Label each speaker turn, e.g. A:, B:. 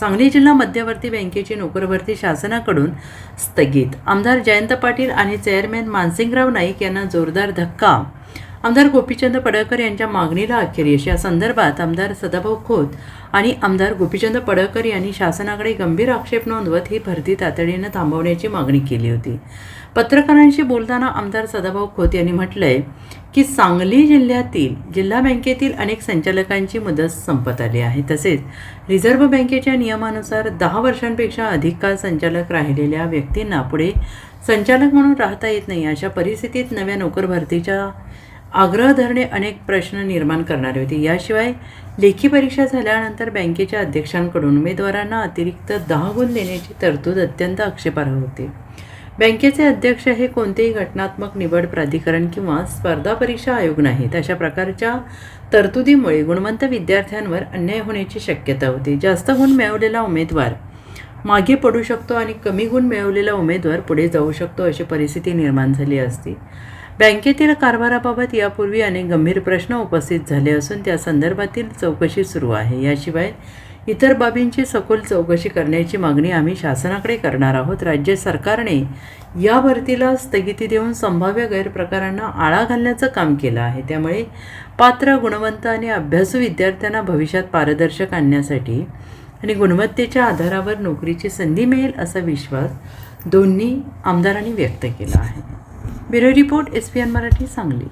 A: सांगली जिल्हा मध्यवर्ती बँकेची नोकरभरती शासनाकडून स्थगित. आमदार जयंत पाटील आणि चेअरमॅन मानसिंगराव नाईक यांना जोरदार धक्का. आमदार गोपीचंद पडळकर यांच्या मागणीला अखेर यश. या संदर्भात आमदार सदाभाऊ खोत आणि आमदार गोपीचंद पडळकर यांनी शासनाकडे गंभीर आक्षेप नोंदवत ही भरती तातडीनं थांबवण्याची मागणी केली होती. पत्रकारांशी बोलताना आमदार सदाभाऊ खोत यांनी म्हटलंय की सांगली जिल्ह्यातील जिल्हा बँकेतील अनेक संचालकांची मुदत संपत आली आहे. तसेच रिझर्व्ह बँकेच्या नियमानुसार 10 वर्षांपेक्षा अधिक काळ संचालक राहिलेल्या व्यक्तींना पुढे संचालक म्हणून राहता येत नाही. अशा परिस्थितीत नव्या नोकर भरतीच्या आग्रह धरणे अनेक प्रश्न निर्माण करणारे होते. याशिवाय लेखी परीक्षा झाल्यानंतर बँकेच्या अध्यक्षांकडून उमेदवारांना अतिरिक्त 10 गुण देण्याची तरतूद अत्यंत आक्षेपार्ह होती. बँकेचे अध्यक्ष हे कोणतेही घटनात्मक निवड प्राधिकरण किंवा स्पर्धा परीक्षा आयोग नाहीत. अशा प्रकारच्या तरतुदीमुळे गुणवंत विद्यार्थ्यांवर अन्याय होण्याची शक्यता होती. जास्त गुण मिळवलेला उमेदवार मागे पडू शकतो आणि कमी गुण मिळवलेला उमेदवार पुढे जाऊ शकतो, अशी परिस्थिती निर्माण झाली असती. बँकेतील कारभाराबाबत यापूर्वी अनेक गंभीर प्रश्न उपस्थित झाले असून त्या संदर्भातील चौकशी सुरू आहे. याशिवाय इतर बाबींची सखोल चौकशी करण्याची मागणी आम्ही शासनाकडे करणार आहोत. राज्य सरकारने या भरतीला स्थगिती देऊन संभाव्य गैरप्रकारांना आळा घालण्याचं काम केलं आहे. त्यामुळे पात्र, गुणवंत आणि अभ्यासू विद्यार्थ्यांना भविष्यात पारदर्शक आणण्यासाठी आणि गुणवत्तेच्या आधारावर नोकरीची संधी मिळेल असा विश्वास दोन्ही आमदारांनी व्यक्त केला आहे. Bureau report, SPN Marathi, Sangli.